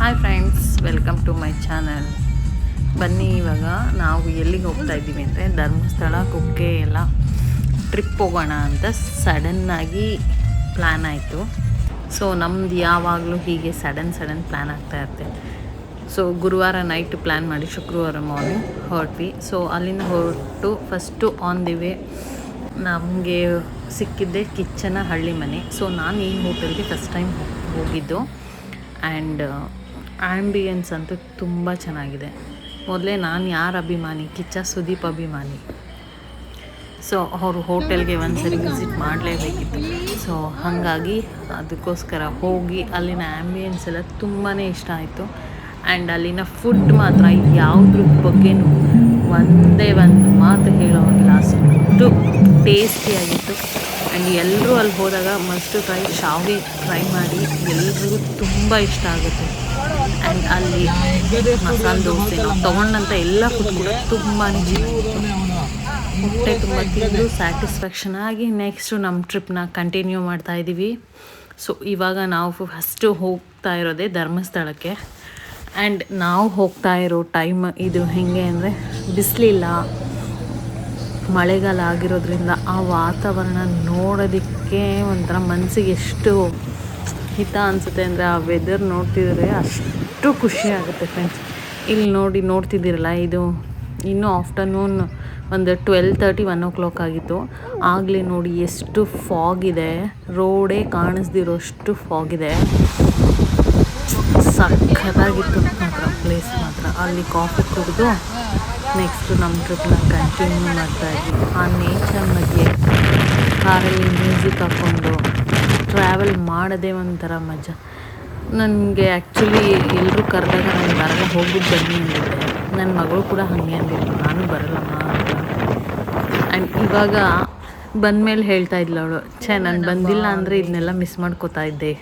Hi friends, welcome to my channel. ಬನ್ನಿ, ಇವಾಗ ನಾವು ಎಲ್ಲಿಗೆ ಹೋಗ್ತಾ ಇದ್ದೀವಿ ಅಂದರೆ ಧರ್ಮಸ್ಥಳ, ಕುಕ್ಕೆ ಎಲ್ಲ ಟ್ರಿಪ್ ಹೋಗೋಣ ಅಂತ ಸಡನ್ನಾಗಿ ಪ್ಲ್ಯಾನ್ ಆಯಿತು. ಸೊ ನಮ್ದು ಯಾವಾಗಲೂ ಹೀಗೆ ಸಡನ್ ಪ್ಲ್ಯಾನ್ ಆಗ್ತಾ ಇರುತ್ತೆ. ಸೊ ಗುರುವಾರ ನೈಟ್ ಪ್ಲ್ಯಾನ್ ಮಾಡಿ ಶುಕ್ರವಾರ ಮಾರ್ನಿಂಗ್ ಹೊರಟ್ವಿ. ಸೊ ಅಲ್ಲಿಂದ ಹೊರಟು ಫಸ್ಟು ಆನ್ ದಿ ವೇ ನಮಗೆ ಸಿಕ್ಕಿದ್ದೆ ಕಿಚ್ಚನ ಹಳ್ಳಿ ಮನೆ. ಸೊ ನಾನು ಈ ಹೋಟೆಲ್ಗೆ ಫಸ್ಟ್ ಟೈಮ್ ಹೋಗಿದ್ದು. ಆ್ಯಂಡ್ ಆ್ಯಂಬಿಯನ್ಸ್ ಅಂತೂ ತುಂಬ ಚೆನ್ನಾಗಿದೆ. ಮೊದಲೇ ನಾನು ಯಾರ ಅಭಿಮಾನಿ, ಕಿಚ್ಚ ಸುದೀಪ್ ಅಭಿಮಾನಿ. ಸೊ ಅವರು ಹೋಟೆಲ್ಗೆ ಒಂದ್ಸರಿ ವಿಸಿಟ್ ಮಾಡಲೇಬೇಕಿತ್ತು. ಸೊ ಹಾಗಾಗಿ ಅದಕ್ಕೋಸ್ಕರ ಹೋಗಿ ಅಲ್ಲಿನ ಆ್ಯಂಬಿಯನ್ಸ್ ಎಲ್ಲ ತುಂಬಾ ಇಷ್ಟ ಆಯಿತು. ಆ್ಯಂಡ್ ಅಲ್ಲಿನ ಫುಡ್ ಮಾತ್ರ ಯಾವುದ್ರ ಬಗ್ಗೆನೂ ಒಂದೇ ಒಂದು ಮಾತು ಹೇಳೋವಾಗಿಲ್ಲ, ಅಷ್ಟು ಟೇಸ್ಟಿಯಾಗಿತ್ತು. ಆ್ಯಂಡ್ ಎಲ್ಲರೂ ಅಲ್ಲಿ ಹೋದಾಗ ಮಸ್ಟ್ ಟ್ರೈ, ಶಾವಿಗೆ ಟ್ರೈ ಮಾಡಿ, ಎಲ್ರಿಗೂ ತುಂಬ ಇಷ್ಟ ಆಗುತ್ತೆ. ಆ್ಯಂಡ್ ಅಲ್ಲಿ ಮಸಾಲೆ ದೋಸೆ ನಾವು ತೊಗೊಂಡಂಥ ಎಲ್ಲ ಫುಡ್ ಕೂಡ ತುಂಬಾ ಚೆನ್ನಾಗಿತ್ತು. ಹೊಟ್ಟೆ ತುಂಬ ತಿಂದು ಸ್ಯಾಟಿಸ್ಫ್ಯಾಕ್ಷನ್ ಆಗಿ ನೆಕ್ಸ್ಟು ನಮ್ಮ ಟ್ರಿಪ್ನ ಕಂಟಿನ್ಯೂ ಮಾಡ್ತಾಯಿದ್ದೀವಿ. ಸೊ ಇವಾಗ ನಾವು ಫಸ್ಟು ಹೋಗ್ತಾ ಇರೋದೇ ಧರ್ಮಸ್ಥಳಕ್ಕೆ. ಆ್ಯಂಡ್ ನಾವು ಹೋಗ್ತಾ ಇರೋ ಟೈಮ್ ಇದು ಹೇಗೆ ಅಂದರೆ ಬಿಸಿಲಿಲ್ಲ, ಮಳೆಗಾಲ ಆಗಿರೋದ್ರಿಂದ ಆ ವಾತಾವರಣ ನೋಡೋದಕ್ಕೆ ಒಂಥರ ಮನಸ್ಸಿಗೆ ಎಷ್ಟು ಹಿತ ಅನಿಸುತ್ತೆ ಅಂದರೆ ಆ ವೆದರ್ ನೋಡ್ತಿದ್ರೆ ಅಷ್ಟು ಖುಷಿ ಆಗುತ್ತೆ ಫ್ರೆಂಡ್ಸ್. ಇಲ್ಲಿ ನೋಡ್ತಿದ್ದೀರಲ್ಲ, ಇದು ಇನ್ನೂ ಆಫ್ಟರ್ನೂನ್ ಒಂದು 12:30, 1 o'clock ಆಗಿತ್ತು. ಆಗಲೇ ನೋಡಿ ಎಷ್ಟು ಫಾಗ್ ಇದೆ, ರೋಡೇ ಕಾಣಿಸ್ದಿರೋಷ್ಟು ಫಾಗ್ ಇದೆ. ಸಖತ್ತಾಗಿತ್ತು ಮಾತ್ರ ಪ್ಲೇಸ್ ಮಾತ್ರ. ಅಲ್ಲಿ ಕಾಫಿ ಕುಡಿದು ನೆಕ್ಸ್ಟು ನಮ್ಮ ಟ್ರಿಪ್ನ ಕಂಟಿನ್ಯೂ ಮಾಡ್ತಾಯಿದ್ವಿ. ಆ ನೇಚರ್ ಮಧ್ಯೆ ಕಾರಲ್ಲಿ ಮ್ಯೂಸಿಕ್ ಹಾಕ್ಕೊಂಡು ಟ್ರಾವೆಲ್ ಮಾಡೋದೇ ಒಂಥರ ಮಜಾ. ನನಗೆ ಆ್ಯಕ್ಚುಲಿ ಎಲ್ಲರೂ ಕರೆದಾಗ ನಾನು ಬರಲ್ಲ, ಹೋಗ್ಬಿಟ್ಟು ಬನ್ನಿ ಅಂದಿದ್ದೆ. ನನ್ನ ಮಗಳು ಕೂಡ ಹಾಗೆ ಅಂದಿದ್ದು, ನಾನು ಬರಲ್ಲಮ್ಮ ಅಂತ. ಆ್ಯಂಡ್ ಇವಾಗ ಬಂದಮೇಲೆ ಹೇಳ್ತಾ ಇದ್ಲು ಅವಳು, ನಾನು ಬಂದಿಲ್ಲ ಅಂದರೆ ಇದನ್ನೆಲ್ಲ ಮಿಸ್ ಮಾಡ್ಕೋತಾ ಇದ್ದೆ,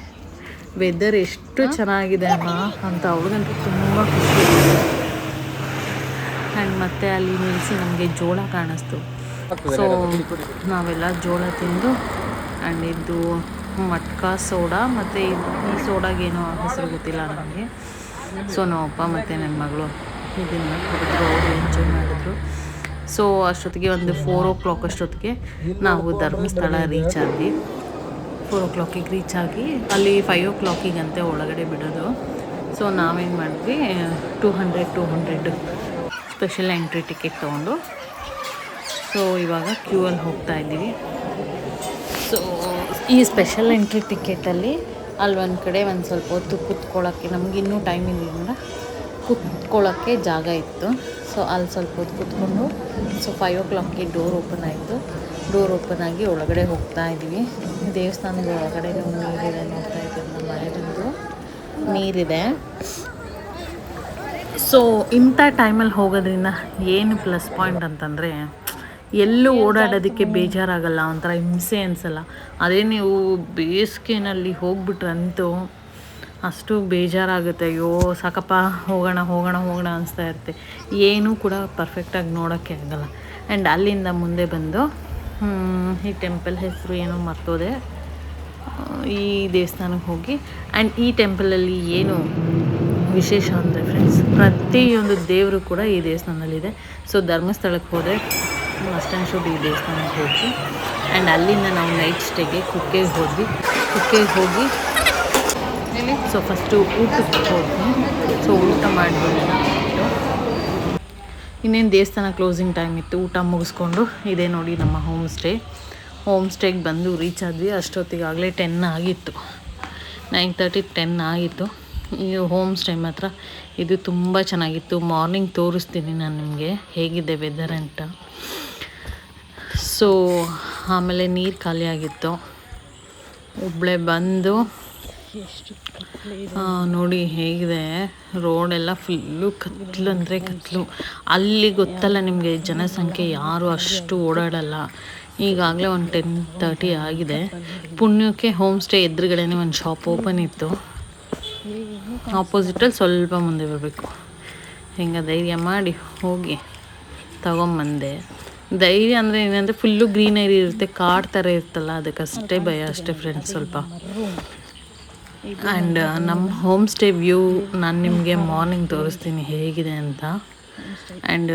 ವೆದರ್ ಎಷ್ಟು ಚೆನ್ನಾಗಿದೆ ಅಮ್ಮ ಅಂತ. ಅವಳಿಗಂತೂ ತುಂಬ ಖುಷಿ. ಆ್ಯಂಡ್ ಮತ್ತೆ ಅಲ್ಲಿ ನಿಲ್ಲಿಸಿ ನಮಗೆ ಜೋಳ ಕಾಣಿಸ್ತು. ಸೊ ನಾವೆಲ್ಲ ಜೋಳ ತಿಂದು, ಆ್ಯಂಡ್ ಇದು ಮಟ್ಕಾ ಸೋಡಾ ಮತ್ತು ಈ ಸೋಡಾಗೇನೋ ಹೆಸರು ಗೊತ್ತಿಲ್ಲ ನನಗೆ. ಸೊ ನಮ್ಮಪ್ಪ ಮತ್ತು ನನ್ನ ಮಗಳು ಇದನ್ನು ಕುಡಿದ್ರು, ಅವರು ಎಂಜಾಯ್ ಮಾಡಿದ್ರು. ಸೊ ಅಷ್ಟೊತ್ತಿಗೆ ಒಂದು 4 o'clock ಅಷ್ಟೊತ್ತಿಗೆ ನಾವು ಧರ್ಮಸ್ಥಳ ರೀಚ್ ಆದ್ವಿ. 4 o'clock ರೀಚ್ ಆಗಿ ಅಲ್ಲಿ 5 o'clock ಒಳಗಡೆ ಬಿಡೋದು. ಸೊ ನಾವೇನು ಮಾಡಿದ್ವಿ, 200 ಸ್ಪೆಷಲ್ ಎಂಟ್ರಿ ಟಿಕೆಟ್ ತೊಗೊಂಡು ಸೊ ಇವಾಗ ಕ್ಯೂವಲ್ಲಿ ಹೋಗ್ತಾ ಇದ್ದೀವಿ. ಸೊ ಈ ಸ್ಪೆಷಲ್ ಎಂಟ್ರಿ ಟಿಕೆಟಲ್ಲಿ ಅಲ್ಲಿ ಒಂದು ಕಡೆ ಒಂದು ಸ್ವಲ್ಪ ಹೊತ್ತು ಕೂತ್ಕೊಳ್ಳೋಕ್ಕೆ, ನಮಗಿನ್ನೂ ಟೈಮ್ ಇರಲಿಲ್ಲ, ಕೂತ್ಕೊಳ್ಳೋಕ್ಕೆ ಜಾಗ ಇತ್ತು. ಸೊ ಅಲ್ಲಿ ಸ್ವಲ್ಪ ಹೊತ್ತು ಕೂತ್ಕೊಂಡು ಸೊ 5 o'clock ಡೋರ್ ಓಪನ್ ಆಯಿತು. ಡೋರ್ ಓಪನ್ ಆಗಿ ಒಳಗಡೆ ಹೋಗ್ತಾ ಇದ್ದೀವಿ. ದೇವಸ್ಥಾನದ ಒಳಗಡೆ ನೀರಿದೆ, ನೋಡ್ತಾ ಇದ್ದೀವಿ, ಮಳೆ ಬಂದು ನೀರಿದೆ. ಸೊ ಇಂಥ ಟೈಮಲ್ಲಿ ಹೋಗೋದ್ರಿಂದ ಏನು ಪ್ಲಸ್ ಪಾಯಿಂಟ್ ಅಂತಂದರೆ, ಎಲ್ಲೂ ಓಡಾಡೋದಕ್ಕೆ ಬೇಜಾರಾಗಲ್ಲ, ಒಂಥರ ಹಿಂಸೆ ಅನಿಸಲ್ಲ. ಅದೇ ನೀವು ಬೇಸಿಗೆನಲ್ಲಿ ಹೋಗ್ಬಿಟ್ರಂತೂ ಅಷ್ಟು ಬೇಜಾರಾಗುತ್ತೆ. ಅಯ್ಯೋ ಸಾಕಪ್ಪ, ಹೋಗೋಣ ಅನಿಸ್ತಾ ಇರುತ್ತೆ. ಏನೂ ಕೂಡ ಪರ್ಫೆಕ್ಟಾಗಿ ನೋಡೋಕ್ಕೆ ಆಗಲ್ಲ. ಆ್ಯಂಡ್ ಅಲ್ಲಿಂದ ಮುಂದೆ ಬಂದು ಈ ಟೆಂಪಲ್ ಹೆಸರು ಏನೋ ಮರ್ತೋದೆ, ಈ ದೇವಸ್ಥಾನಕ್ಕೆ ಹೋಗಿ. ಆ್ಯಂಡ್ ಈ ಟೆಂಪಲಲ್ಲಿ ಏನು ವಿಶೇಷ ಅಂದರೆ ಫ್ರೆಂಡ್ಸ್, ಪ್ರತಿಯೊಂದು ದೇವರು ಕೂಡ ಈ ದೇವಸ್ಥಾನದಲ್ಲಿದೆ. ಸೊ ಧರ್ಮಸ್ಥಳಕ್ಕೆ ಹೋದರೆ ಮಸ್ಟ್ ಆ್ಯಂಡ್ ಶುಡ್ ಈ ದೇವಸ್ಥಾನಕ್ಕೆ ಹೋಗಿ. ಆ್ಯಂಡ್ ಅಲ್ಲಿಂದ ನಾವು ನೈಟ್ ಸ್ಟೇಗೆ ಕುಕ್ಕೆಗೆ ಹೋಗಿ ಸೊ ಫಸ್ಟು ಊಟಕ್ಕೆ ಹೋದ್ವಿ. ಸೊ ಊಟ ಮಾಡಿಬಿಟ್ಟು ಇನ್ನೇನು ದೇವಸ್ಥಾನ ಕ್ಲೋಸಿಂಗ್ ಟೈಮ್ ಇತ್ತು, ಊಟ ಮುಗಿಸ್ಕೊಂಡು ಇದೇ ನೋಡಿ ನಮ್ಮ ಹೋಮ್ ಸ್ಟೇಗೆ ಬಂದು ರೀಚ್ ಆದ್ವಿ. ಅಷ್ಟೊತ್ತಿಗಾಗಲೇ 10 ಆಗಿತ್ತು, 9:30, 10 ಆಗಿತ್ತು. ಈ ಹೋಮ್ ಸ್ಟೇ ಮಾತ್ರ ಇದು ತುಂಬ ಚೆನ್ನಾಗಿತ್ತು. ಮಾರ್ನಿಂಗ್ ತೋರಿಸ್ತೀನಿ ನಾನು ನಿಮಗೆ ಹೇಗಿದೆ ವೆದರ್ ಅಂತ. ಸೊ ಆಮೇಲೆ ನೀರು ಖಾಲಿ ಆಗಿತ್ತು. ಒಬ್ಬಳೆ ಬಂದು ನೋಡಿ ಹೇಗಿದೆ, ರೋಡೆಲ್ಲ ಫುಲ್ಲು ಕತ್ಲು ಅಂದರೆ ಕತ್ಲು. ಅಲ್ಲಿ ಗೊತ್ತಲ್ಲ ನಿಮಗೆ, ಜನಸಂಖ್ಯೆ ಯಾರು ಅಷ್ಟು ಓಡಾಡಲ್ಲ. ಈಗಾಗಲೇ ಒಂದು 10:30 ಆಗಿದೆ. ಪುಣ್ಯಕ್ಕೆ ಹೋಮ್ ಸ್ಟೇ ಎದುರುಗಡೆನೇ ಒಂದು ಶಾಪ್ ಓಪನ್ ಇತ್ತು. ಆಪೋಸಿಟಲ್ಲಿ ಸ್ವಲ್ಪ ಮುಂದೆ ಬರಬೇಕು. ಹಿಂಗೆ ಧೈರ್ಯ ಮಾಡಿ ಹೋಗಿ ತಗೊಂಬಂದೆ. ಧೈರ್ಯ ಅಂದರೆ ಏನಂದರೆ ಫುಲ್ಲು ಗ್ರೀನರಿ ಇರುತ್ತೆ, ಕಾಡು ಥರ ಇರ್ತಲ್ಲ, ಅದಕ್ಕಷ್ಟೇ ಭಯ ಅಷ್ಟೇ ಫ್ರೆಂಡ್ಸ್. ಸ್ವಲ್ಪ ಆ್ಯಂಡ್ ನಮ್ಮ ಹೋಮ್ ಸ್ಟೇ ವ್ಯೂ ನಾನು ನಿಮಗೆ ಮಾರ್ನಿಂಗ್ ತೋರಿಸ್ತೀನಿ ಹೇಗಿದೆ ಅಂತ. ಆ್ಯಂಡ್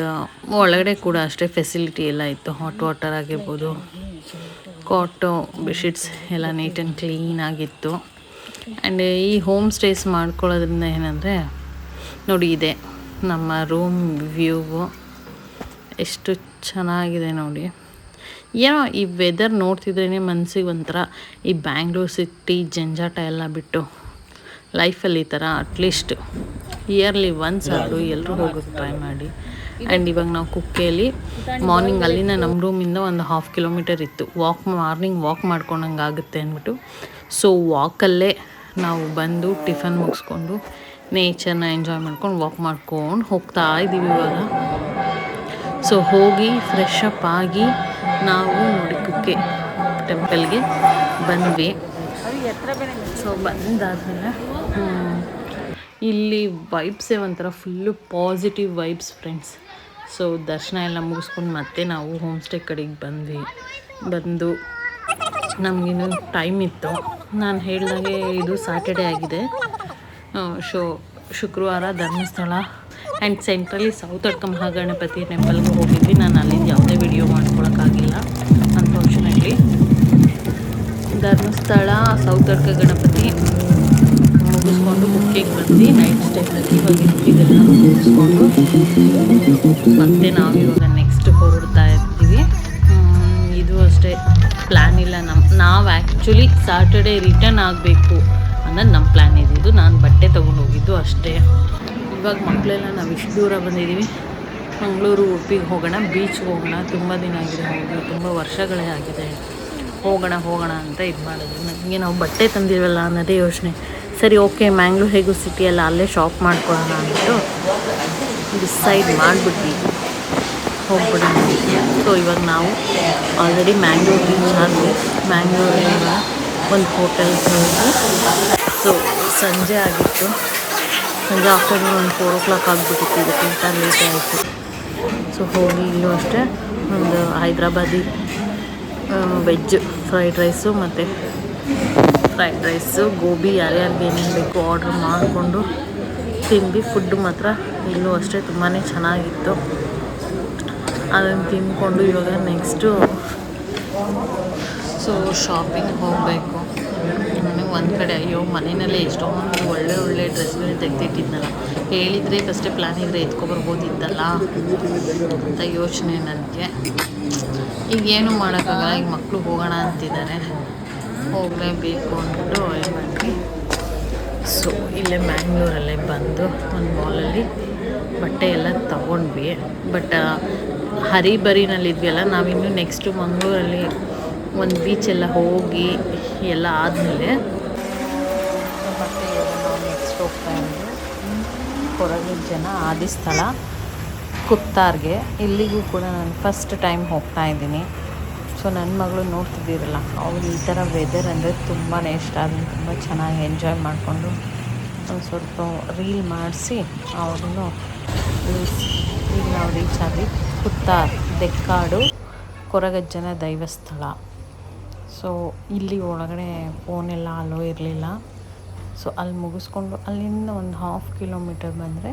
ಒಳಗಡೆ ಕೂಡ ಅಷ್ಟೇ ಫೆಸಿಲಿಟಿ ಎಲ್ಲ ಇತ್ತು. ಹಾಟ್ ವಾಟರ್ ಆಗಿರ್ಬೋದು, ಕಾಟು ಬೆಡ್ಶೀಟ್ಸ್ ಎಲ್ಲ ನೀಟ್ ಆ್ಯಂಡ್ ಕ್ಲೀನಾಗಿತ್ತು. ಆ್ಯಂಡ್ ಈ ಹೋಮ್ ಸ್ಟೇಸ್ ಮಾಡ್ಕೊಳ್ಳೋದ್ರಿಂದ ಏನಂದರೆ ನೋಡಿ, ಇದೆ ನಮ್ಮ ರೂಮ್ ವ್ಯೂವು ಎಷ್ಟು ಚೆನ್ನಾಗಿದೆ ನೋಡಿ. ಏನೋ ಈ ವೆದರ್ ನೋಡ್ತಿದ್ರೇ ಮನಸ್ಸಿಗೆ ಒಂಥರ ಈ ಬ್ಯಾಂಗ್ಳೂರ್ ಸಿಟಿ ಜಂಜಾಟ ಎಲ್ಲ ಬಿಟ್ಟು ಲೈಫಲ್ಲಿ ಈ ಥರ ಅಟ್ಲೀಸ್ಟ್ ಇಯರ್ಲಿ ಒನ್ಸ್ ಆದರೂ ಎಲ್ಲರೂ ಹೋಗೋಕ್ಕೆ ಟ್ರೈ ಮಾಡಿ. ಆ್ಯಂಡ್ ಇವಾಗ ನಾವು ಕುಕ್ಕೆಯಲ್ಲಿ ಮಾರ್ನಿಂಗ್ ಅಲ್ಲಿನ ನಮ್ಮ ರೂಮಿಂದ ಒಂದು 1/2 ಕಿಲೋಮೀಟರ್ ಇತ್ತು. ಮಾರ್ನಿಂಗ್ ವಾಕ್ ಮಾಡ್ಕೊಂಡಂಗೆ ಆಗುತ್ತೆ ಅಂದ್ಬಿಟ್ಟು ಸೊ ವಾಕಲ್ಲೇ ನಾವು ಬಂದು ಟಿಫನ್ ಮುಗಿಸ್ಕೊಂಡು ನೇಚರ್ನ ಎಂಜಾಯ್ ಮಾಡ್ಕೊಂಡು ವಾಕ್ ಮಾಡ್ಕೊಂಡು ಹೋಗ್ತಾ ಇದ್ದೀವಿ ಇವಾಗ. ಸೊ ಹೋಗಿ ಫ್ರೆಶ್ ಅಪ್ ಆಗಿ ನಾವು ನೋಡಿ ಕುಕ್ಕೆ ಟೆಂಪಲ್ಗೆ ಬಂದ್ವಿ. ಸೊ ಬಂದಾದ್ಮೇಲೆ ಇಲ್ಲಿ ವೈಬ್ಸೇ ಒಂಥರ full positive vibes friends. So ದರ್ಶನ ಎಲ್ಲ ಮುಗಿಸ್ಕೊಂಡು ಮತ್ತೆ ನಾವು ಹೋಮ್ ಸ್ಟೇ ಕಡೆಗೆ ಬಂದು ನಮಗಿನ್ನೂ ಟೈಮ್ ಇತ್ತು. ನಾನು ಹೇಳ್ದಾಗೆ ಇದು ಸ್ಯಾಟರ್ಡೇ ಆಗಿದೆ. ಶುಕ್ರವಾರ ಧರ್ಮಸ್ಥಳ ಆ್ಯಂಡ್ ಸೆಂಟ್ರಲಿ ಸೌತಡ್ಕ ಮಹಾಗಣಪತಿ ಟೆಂಪಲ್ಗೆ ಹೋಗಿದ್ವಿ. ನಾನು ಅಲ್ಲಿಂದ ಯಾವುದೇ ವಿಡಿಯೋ ಮಾಡ್ಕೊಳಕ್ಕಾಗಿಲ್ಲ ಅನ್ಫಾರ್ಚುನೇಟ್ಲಿ. ಧರ್ಮಸ್ಥಳ ಸೌತಡ್ಕ ಗಣಪತಿ ಮುಗಿಸ್ಕೊಂಡು ಕುಕ್ಕೆಗೆ ಬಂದು ನೈಟ್ ಸ್ಟೇ ಆಗಿ ಇವಾಗ ಇದೆಲ್ಲ ಮುಗಿಸ್ಕೊಂಡು ಮತ್ತೆ ನಾವು ಇವಾಗ ನೆಕ್ಸ್ಟ್ ಹೊರಡ್ತಾ ಇರ್ತೀವಿ. ಇದು ಅಷ್ಟೇ ಪ್ಲ್ಯಾನ್ ಇಲ್ಲ. ನಾವು ಆ್ಯಕ್ಚುಲಿ ಸಾಟರ್ಡೇ ರಿಟರ್ನ್ ಆಗಬೇಕು ಅನ್ನೋದು ನಮ್ಮ ಪ್ಲ್ಯಾನ್ ಇದ್ದಿದ್ದು. ನಾನು ಬಟ್ಟೆ ತೊಗೊಂಡು ಹೋಗಿದ್ದು ಅಷ್ಟೇ. ಇವಾಗ ಮಕ್ಕಳೆಲ್ಲ ನಾವು ಇಷ್ಟು ದೂರ ಬಂದಿದ್ದೀವಿ. ಮಂಗಳೂರು, ಉಡುಪಿಗೆ ಹೋಗೋಣ, ಬೀಚ್ಗೆ ಹೋಗೋಣ. ತುಂಬ ದಿನ ಆಗಿದೆ ಹೋಗಿ, ತುಂಬ ವರ್ಷಗಳೇ ಆಗಿದೆ. ಹೋಗೋಣ ಅಂತ ಇದು ಮಾಡಿದ್ವಿ. ನನಗೆ ನಾವು ಬಟ್ಟೆ ತಂದಿರಲ್ಲ ಅನ್ನೋದೇ ಯೋಚನೆ. ಸರಿ ಓಕೆ, ಮ್ಯಾಂಗ್ಳೂರ್ ಹೇಗೂ ಸಿಟಿ ಎಲ್ಲ ಅಲ್ಲೇ ಶಾಪ್ ಮಾಡ್ಕೊಳ್ಳೋಣ ಅಂದ್ಬಿಟ್ಟು ಡಿಸೈಡ್ ಮಾಡಿಬಿಟ್ವಿ ಹೋಗ್ಬಿಡೋಣ. ಸೊ ಇವಾಗ ನಾವು ಆಲ್ರೆಡಿ ಮ್ಯಾಂಗ್ಳೂರ್ ರೀಚ್ ಆದ್ವಿ. ಮ್ಯಾಂಗ್ಳೂರಿಂದ ಒಂದು ಹೋಟೆಲ್ಗೆ ಹೋಗಿ ಸೊ ಸಂಜೆ ಆಗಿತ್ತು. ಸಂಜೆ ಆಫ್ಟರ್ನೂನ್ ಒಂದು 4 o'clock ಆಗಿಬಿಟ್ಟಿತ್ತು. ಇದಕ್ಕಿಂತ ಲೇಟ್ ಆಯಿತು. ಸೊ ಹೋಗಿ ಇಲ್ಲೂ ಅಷ್ಟೇ ಒಂದು ಹೈದ್ರಾಬಾದಿ ವೆಜ್ ಫ್ರೈಡ್ ರೈಸು ಮತ್ತು ಫ್ರೈಡ್ ರೈಸು ಗೋಬಿ ಯಾರ್ಯಾರಿಗೆ ಏನೇನು ಬೇಕು ಆರ್ಡ್ರ್ ಮಾಡಿಕೊಂಡು ತಿಂದ್ವಿ. ಫುಡ್ಡು ಮಾತ್ರ ಇಲ್ಲೂ ಅಷ್ಟೇ ತುಂಬಾ ಚೆನ್ನಾಗಿತ್ತು. ಅದನ್ನು ತಿಂದ್ಕೊಂಡು ಇವಾಗ ನೆಕ್ಸ್ಟು ಸೊ ಶಾಪಿಂಗ್ ಹೋಗಬೇಕು. ನನಗೆ ಒಂದು ಕಡೆ ಅಯ್ಯೋ ಮನೆಯಲ್ಲೇ ಎಷ್ಟೊಂದು ಒಳ್ಳೆ ಡ್ರೆಸ್ಗಳನ್ನ ತೆಗೆದಿಟ್ಟಿದ್ನಲ್ಲ, ಹೇಳಿದರೆ ಫಸ್ಟೇ ಪ್ಲ್ಯಾನ್ ಇದ್ದರೆ ಎತ್ಕೊಬರ್ಬೋದಿತ್ತಲ್ಲ ಅಂತ ಯೋಚನೆ ನನಗೆ. ಈಗ ಏನೂ ಮಾಡೋಕ್ಕಾಗಲ್ಲ. ಈಗ ಮಕ್ಕಳು ಹೋಗೋಣ ಅಂತಿದ್ದಾರೆ, ಹೋಗಲೇಬೇಕು ಅಂದ್ಬಿಟ್ಟು ಏನು ಮಾಡಿದ್ವಿ. ಸೊ ಇಲ್ಲೇ ಮ್ಯಾಂಗ್ಳೂರಲ್ಲೇ ಬಂದು ಒಂದು ಮಾಲಲ್ಲಿ ಬಟ್ಟೆ ಎಲ್ಲ ತೊಗೊಂಡ್ವಿ. ಬಟ್ ಹರಿಬರಿನಲ್ಲಿದ್ವಿ. ನಾವಿನ್ನೂ ನೆಕ್ಸ್ಟು ಮಂಗಳೂರಲ್ಲಿ ಒಂದು ಬೀಚೆಲ್ಲ ಹೋಗಿ ಎಲ್ಲ ಆದಮೇಲೆ ಮತ್ತೆ ಇವಾಗ ನಾವು ನೆಕ್ಸ್ಟ್ ಹೋಗ್ತಾ ಇದ್ದೀವಿ ಕೊರಗಜ್ಜನ ಆದಿಸ್ಥಳ ಕುತ್ತಾರ್ಗೆ. ಇಲ್ಲಿಗೂ ಕೂಡ ನಾನು ಫಸ್ಟ್ ಟೈಮ್ ಹೋಗ್ತಾ ಇದ್ದೀನಿ. ಸೊ ನನ್ನ ಮಗಳು ನೋಡ್ತಿದ್ದೀರಲ್ಲ, ಅವ್ರು ಈ ಥರ ವೆದರ್ ಅಂದರೆ ತುಂಬಾ ಇಷ್ಟ. ಅದನ್ನು ತುಂಬ ಚೆನ್ನಾಗಿ ಎಂಜಾಯ್ ಮಾಡಿಕೊಂಡು ಒಂದು ಸ್ವಲ್ಪ ರೀಲ್ ಮಾಡಿಸಿ ಅವ್ರನ್ನು ಈಗ ನಾವು ರೀಚ್ ಆದ್ವಿ. ಕುತ್ತಾರ್ ದೆಕ್ಕಾಡು ಕೊರಗಜ್ಜನ ದೈವಸ್ಥಳ. ಸೊ ಇಲ್ಲಿ ಒಳಗಡೆ ಫೋನೆಲ್ಲ ಅಲೋ ಇರಲಿಲ್ಲ. ಸೊ ಅಲ್ಲಿ ಮುಗಿಸ್ಕೊಂಡು ಅಲ್ಲಿಂದ ಒಂದು 1/2 ಕಿಲೋಮೀಟರ್ ಬಂದರೆ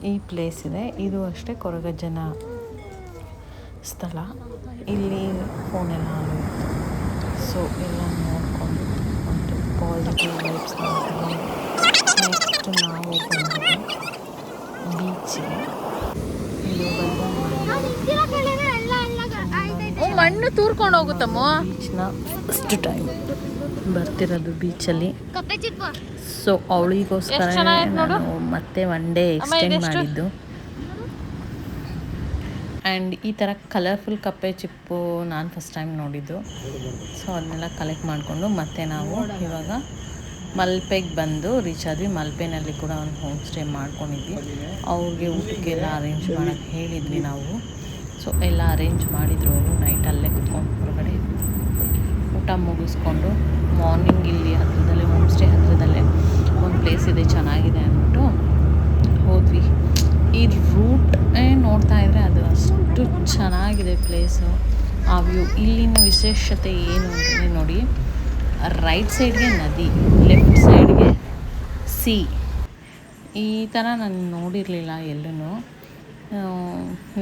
ಈ ಪ್ಲೇಸ್ ಇದೆ. ಇದು ಅಷ್ಟೇ ಕೊರಗಜ್ಜನ ಸ್ಥಳ. ಇಲ್ಲಿ ಫೋನೆಲ್ಲ ಅಲೋ ಇತ್ತು. ಸೊ ಎಲ್ಲ ನೋಡಿಕೊಂಡು ಒಂದು ಪಾಸಿಟಿವ್ ವೈಬ್ಸ್ ಮಾಡ್ತೀವಿ. ನೆಕ್ಸ್ಟ್ ನಾವು ಬಂದಿದ್ದೀವಿ ಬೀಚಿಗೆ. ಇದು ಬಂದು ಮಣ್ಣು ತೂರ್ಕೊಂಡು ಹೋಗುತ್ತಮ್ಮ. ಬೀಚ್ನ ಫಸ್ಟ್ ಟೈಮ್ ಬರ್ತಿರೋದು ಬೀಚಲ್ಲಿ. ಸೊ ಅವಳಿಗೋಸ್ಕರ ನಾನು ಮತ್ತೆ 1 ಡೇ ಎಕ್ಸ್ಟೆಂಡ್ ಮಾಡಿದ್ದು. ಆ್ಯಂಡ್ ಈ ಥರ ಕಲರ್ಫುಲ್ ಕಪ್ಪೆ ಚಿಪ್ಪು ನಾನು ಫಸ್ಟ್ ಟೈಮ್ ನೋಡಿದ್ದು. ಸೊ ಅದನ್ನೆಲ್ಲ ಕಲೆಕ್ಟ್ ಮಾಡಿಕೊಂಡು ಮತ್ತೆ ನಾವು ಇವಾಗ ಮಲ್ಪೆಗೆ ಬಂದು ರೀಚ್ ಆದ್ವಿ. ಮಲ್ಪೆನಲ್ಲಿ ಕೂಡ ಒಂದು ಹೋಮ್ ಸ್ಟೇ ಮಾಡ್ಕೊಂಡಿದ್ವಿ. ಅವ್ರಿಗೆ ಊಟಕ್ಕೆಲ್ಲ ಅರೇಂಜ್ ಮಾಡೋಕ್ಕೆ ಹೇಳಿದ್ವಿ ನಾವು. ಸೊ ಎಲ್ಲ ಅರೇಂಜ್ ಮಾಡಿದ್ರು ಅವರು. ನೈಟ್ ಅಲ್ಲೇ ಕುತ್ಕೊಂಡು ಹೊರಗಡೆ ಊಟ ಮುಗಿಸ್ಕೊಂಡು ಮಾರ್ನಿಂಗ್ ಇಲ್ಲಿ ಹತ್ತಿರದಲ್ಲೇ ಹೋಮ್ ಸ್ಟೇ ಹತ್ತಿರದಲ್ಲೇ ಒಂದು ಪ್ಲೇಸ್ ಇದೆ ಚೆನ್ನಾಗಿದೆ ಅಂದ್ಬಿಟ್ಟು ಹೋದ್ವಿ. ಈ ರೂಟ್ ನೋಡ್ತಾ ಇದ್ದರೆ ಅದು ಅಷ್ಟು ಚೆನ್ನಾಗಿದೆ ಪ್ಲೇಸು. ಆ ವ್ಯೂ. ಇಲ್ಲಿನ ವಿಶೇಷತೆ ಏನು ಅಂತಂದರೆ ನೋಡಿ, ರೈಟ್ ಸೈಡ್ಗೆ ನದಿ, ಲೆಫ್ಟ್ ಸೈಡ್ಗೆ ಸಿ. ಈ ಥರ ನಾನು ನೋಡಿರಲಿಲ್ಲ ಎಲ್ಲೂ.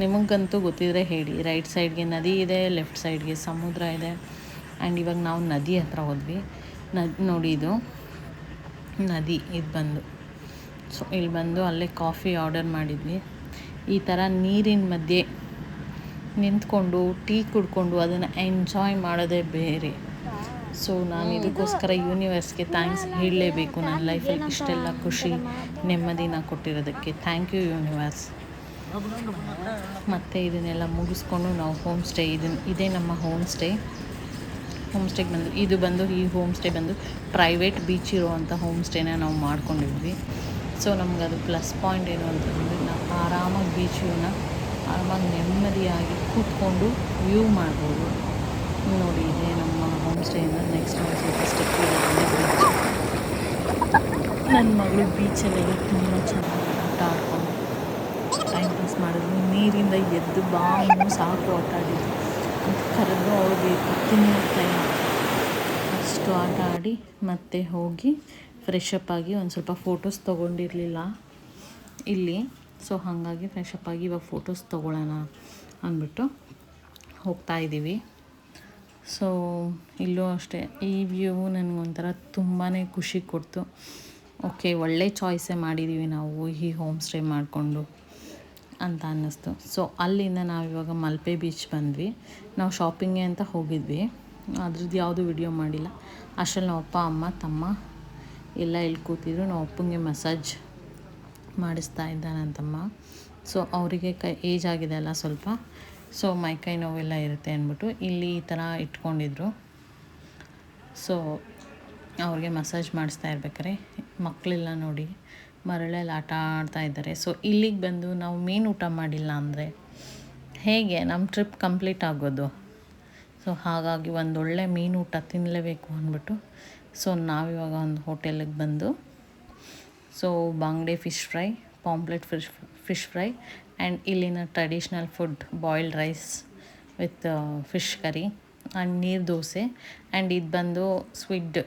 ನಿಮಗಂತೂ ಗೊತ್ತಿದ್ರೆ ಹೇಳಿ. ರೈಟ್ ಸೈಡ್ಗೆ ನದಿ ಇದೆ, ಲೆಫ್ಟ್ ಸೈಡ್ಗೆ ಸಮುದ್ರ ಇದೆ. ಆ್ಯಂಡ್ ಇವಾಗ ನಾವು ನದಿ ಹತ್ರ ಹೋದ್ವಿ. ನೋಡಿ ಇದು ನದಿ, ಇದು ಬಂದು. ಸೊ ಇಲ್ಲಿ ಬಂದು ಅಲ್ಲೇ ಕಾಫಿ ಆರ್ಡರ್ ಮಾಡಿದ್ವಿ. ಈ ಥರ ನೀರಿನ ಮಧ್ಯೆ ನಿಂತ್ಕೊಂಡು ಟೀ ಕುಡ್ಕೊಂಡು ಅದನ್ನು ಎಂಜಾಯ್ ಮಾಡೋದೇ ಬೇರೆ. ಸೊ ನಾನು ಇದಕ್ಕೋಸ್ಕರ ಯೂನಿವರ್ಸ್ಗೆ ಥ್ಯಾಂಕ್ಸ್ ಹೇಳಲೇಬೇಕು. ನನ್ನ ಲೈಫಲ್ಲಿ ಇಷ್ಟೆಲ್ಲ ಖುಷಿ ನೆಮ್ಮದಿನ ಕೊಟ್ಟಿರೋದಕ್ಕೆ ಥ್ಯಾಂಕ್ ಯು ಯೂನಿವರ್ಸ್. ಮತ್ತು ಇದನ್ನೆಲ್ಲ ಮುಗಿಸ್ಕೊಂಡು ನಾವು ಹೋಮ್ ಸ್ಟೇ, ಇದೇ ನಮ್ಮ ಹೋಮ್ ಸ್ಟೇಗೆ ಬಂದು, ಈ ಹೋಮ್ ಸ್ಟೇ ಬಂದು ಪ್ರೈವೇಟ್ ಬೀಚ್ ಇರುವಂಥ ಹೋಮ್ ಸ್ಟೇನ ನಾವು ಮಾಡ್ಕೊಂಡಿದ್ವಿ. ಸೊ ನಮ್ಗೆ ಅದು ಪ್ಲಸ್ ಪಾಯಿಂಟ್ ಏನು ಅಂತಂದರೆ, ನಾವು ಆರಾಮಾಗಿ ಬೀಚ್ ವ್ಯೂನ ಆರಾಮಾಗಿ ನೆಮ್ಮದಿಯಾಗಿ ಕೂತ್ಕೊಂಡು ವ್ಯೂ ಮಾಡ್ಬೋದು. ನೋಡಿ ಇದೆ ನಮ್ಮ ಹೋಮ್ ಸ್ಟೇಯಿಂದ. ನೆಕ್ಸ್ಟ್ ಒಂದು ಸ್ವಲ್ಪ ಸ್ಟೆಪ್ ಇದೆ ಬೀಚ್. ನನ್ನ ಮಗಳು ಬೀಚಲ್ಲೆಲ್ಲ ತುಂಬ ಚೆನ್ನಾಗಿ ಆಟ ಆಡ್ಕೊಂಡು ಟೈಮ್ ಪಾಸ್ ಮಾಡಿದ್ವಿ. ನೀರಿಂದ ಎದ್ದು ಬಾನು ಸಾಕು ಆಟ ಆಡಿದ್ವಿ ಅಂತ ಕರೆದು ಅವ್ರಿಗೆ ತಿನ್ನುತ್ತಾಯಿ ಅಷ್ಟು ಆಟ ಆಡಿ ಮತ್ತೆ ಹೋಗಿ ಫ್ರೆಶಪ್ ಆಗಿ ಒಂದು ಸ್ವಲ್ಪ ಫೋಟೋಸ್ ತೊಗೊಂಡಿರಲಿಲ್ಲ ಇಲ್ಲಿ. ಸೊ ಹಾಗಾಗಿ ಫ್ರೆಶಪ್ ಆಗಿ ಇವಾಗ ಫೋಟೋಸ್ ತೊಗೊಳ್ಳೋಣ ಅಂದ್ಬಿಟ್ಟು ಹೋಗ್ತಾಯಿದ್ದೀವಿ. ಸೊ ಇಲ್ಲೂ ಅಷ್ಟೇ ಈ ವ್ಯೂ ನನಗೊಂಥರ ತುಂಬಾ ಖುಷಿ ಕೊಡ್ತು. ಓಕೆ, ಒಳ್ಳೆ ಚಾಯ್ಸೇ ಮಾಡಿದ್ದೀವಿ ನಾವು ಈ ಹೋಮ್ ಸ್ಟೇ ಮಾಡಿಕೊಂಡು ಅಂತ ಅನ್ನಿಸ್ತು. ಸೊ ಅಲ್ಲಿಂದ ನಾವಿವಾಗ ಮಲ್ಪೆ ಬೀಚ್ ಬಂದ್ವಿ. ನಾವು ಶಾಪಿಂಗ್ಗೆ ಅಂತ ಹೋಗಿದ್ವಿ, ಅದ್ರದ್ದು ಯಾವುದೂ ವಿಡಿಯೋ ಮಾಡಿಲ್ಲ. ಅಷ್ಟರಲ್ಲಿ ನಾವು ಅಪ್ಪ ಅಮ್ಮ ತಮ್ಮ ಎಲ್ಲ ಇಲ್ಲಿ ಕೂತಿದ್ರು. ನಾವು ಅಪ್ಪಂಗೆ ಮಸಾಜ್ ಮಾಡಿಸ್ತಾ ಇದ್ದ ನನ್ನ ತಮ್ಮ. ಸೊ ಅವರಿಗೆ ಏಜ್ ಆಗಿದೆ ಅಲ್ಲ ಸ್ವಲ್ಪ, ಸೊ ಮೈಕೈ ನೋವೆಲ್ಲ ಇರುತ್ತೆ ಅಂದ್ಬಿಟ್ಟು ಇಲ್ಲಿ ಈ ಥರ ಇಟ್ಕೊಂಡಿದ್ರು. ಸೊ ಅವ್ರಿಗೆ ಮಸಾಜ್ ಮಾಡಿಸ್ತಾ ಇರ್ಬೇಕಾರೆ ಮಕ್ಕಳೆಲ್ಲ ನೋಡಿ ಮರಳಲ್ಲಿ ಆಟ ಆಡ್ತಾ ಇದ್ದಾರೆ. ಸೊ ಇಲ್ಲಿಗೆ ಬಂದು ನಾವು ಮೀನು ಊಟ ಮಾಡಿಲ್ಲ ಅಂದರೆ ಹೇಗೆ ನಮ್ಮ ಟ್ರಿಪ್ ಕಂಪ್ಲೀಟ್ ಆಗೋದು? ಸೊ ಹಾಗಾಗಿ ಒಂದೊಳ್ಳೆ ಮೀನು ಊಟ ತಿನ್ನಲೇಬೇಕು ಅಂದ್ಬಿಟ್ಟು ಸೊ ನಾವಿವಾಗ ಒಂದು ಹೋಟೆಲಿಗೆ ಬಂದು so bangde fish fry, pomfret fish fry and ಇಲ್ಲಿನ traditional food boiled rice with fish curry and neer dosa and ಇದು ಬಂದು ಸ್ವೀಟ್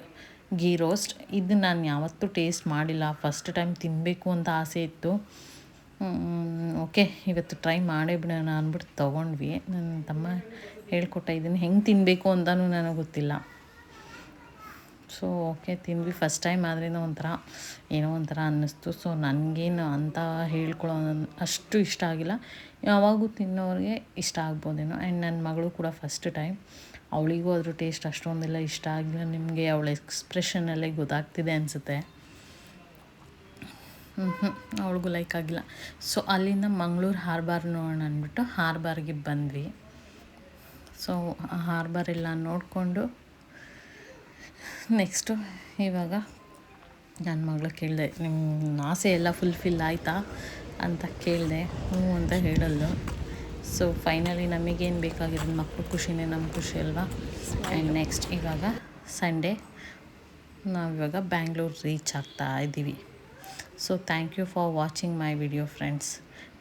ಗೀ ರೋಸ್ಟ್. ಇದು ನಾನು ಯಾವತ್ತೂ ಟೇಸ್ಟ್ ಮಾಡಿಲ್ಲ, ಫಸ್ಟ್ ಟೈಮ್ ತಿನ್ನಬೇಕು ಅಂತ ಆಸೆ ಇತ್ತು. ಓಕೆ, ಇವತ್ತು ಟ್ರೈ ಮಾಡೇ ಬಿಡೋಣ ಅಂದ್ಬಿಟ್ಟು ತೊಗೊಂಡ್ವಿ. ನನ್ನ ತಮ್ಮ ಹೇಳ್ಕೊಟ್ಟ, ಇದನ್ನು ಹೆಂಗೆ ತಿನ್ನಬೇಕು ಅಂತಲೂ ನನಗೆ ಗೊತ್ತಿಲ್ಲ. ಸೊ ಓಕೆ ತಿಂದ್ವಿ. ಫಸ್ಟ್ ಟೈಮ್ ಆದ್ರಿಂದ ಏನೋ ಒಂಥರ ಅನ್ನಿಸ್ತು. ಸೊ ನನಗೇನು ಅಂತ ಹೇಳ್ಕೊಳ್ಳೋ ಅಷ್ಟು ಇಷ್ಟ ಆಗಿಲ್ಲ, ಯಾವಾಗೂ ತಿನ್ನೋರಿಗೆ ಇಷ್ಟ ಆಗ್ಬೋದೇನೋ. ಆ್ಯಂಡ್ ನನ್ನ ಮಗಳು ಕೂಡ ಫಸ್ಟ್ ಟೈಮ್, ಅವಳಿಗೂ ಅದ್ರ ಟೇಸ್ಟ್ ಅಷ್ಟೊಂದೆಲ್ಲ ಇಷ್ಟ ಆಗಿಲ್ಲ. ನಿಮಗೆ ಅವಳ ಎಕ್ಸ್ಪ್ರೆಷನಲ್ಲೇ ಗೊತ್ತಾಗ್ತಿದೆ ಅನಿಸುತ್ತೆ. ಅವಳಿಗೂ ಲೈಕ್ ಆಗಿಲ್ಲ. ಸೊ ಅಲ್ಲಿಂದ ಮಂಗಳೂರು ಹಾರ್ಬರ್ ನೋಡೋಣ ಅಂದ್ಬಿಟ್ಟು ಹಾರ್ಬರ್ಗೆ ಬಂದ್ವಿ. ಸೊ ಹಾರ್ಬರ್ ಎಲ್ಲ ನೋಡಿಕೊಂಡು ನೆಕ್ಸ್ಟು ಇವಾಗ ನನ್ನ ಮಗಳು ಕೇಳಿದೆ, ನಿಮ್ಮ ಆಸೆ ಎಲ್ಲ ಫುಲ್ಫಿಲ್ ಆಯಿತಾ ಅಂತ ಕೇಳಿದೆ. ಹ್ಞೂ ಅಂತ ಹೇಳಲ್ಲು. ಸೊ ಫೈನಲಿ ನಮಗೇನು ಬೇಕಾಗಿರೋದು ಮಕ್ಕಳು ಖುಷಿನೇ ನಮ್ಮ ಖುಷಿ ಅಲ್ವಾ. ಆ್ಯಂಡ್ ನೆಕ್ಸ್ಟ್ ಇವಾಗ ಸಂಡೇ ನಾವಿವಾಗ ಬ್ಯಾಂಗ್ಳೂರು ರೀಚ್ ಆಗ್ತಾ ಇದ್ದೀವಿ. So thank you for watching my video friends.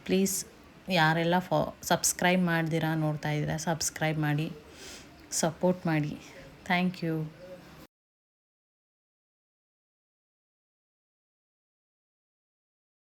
Please ಯಾರೆಲ್ಲ ಸಬ್ಸ್ಕ್ರೈಬ್ ಮಾಡ್ದಿರಾ ನೋಡ್ತಾ ಇದ್ದೀರಾ, ಸಬ್ಸ್ಕ್ರೈಬ್ ಮಾಡಿ, ಸಪೋರ್ಟ್ ಮಾಡಿ. Thank you.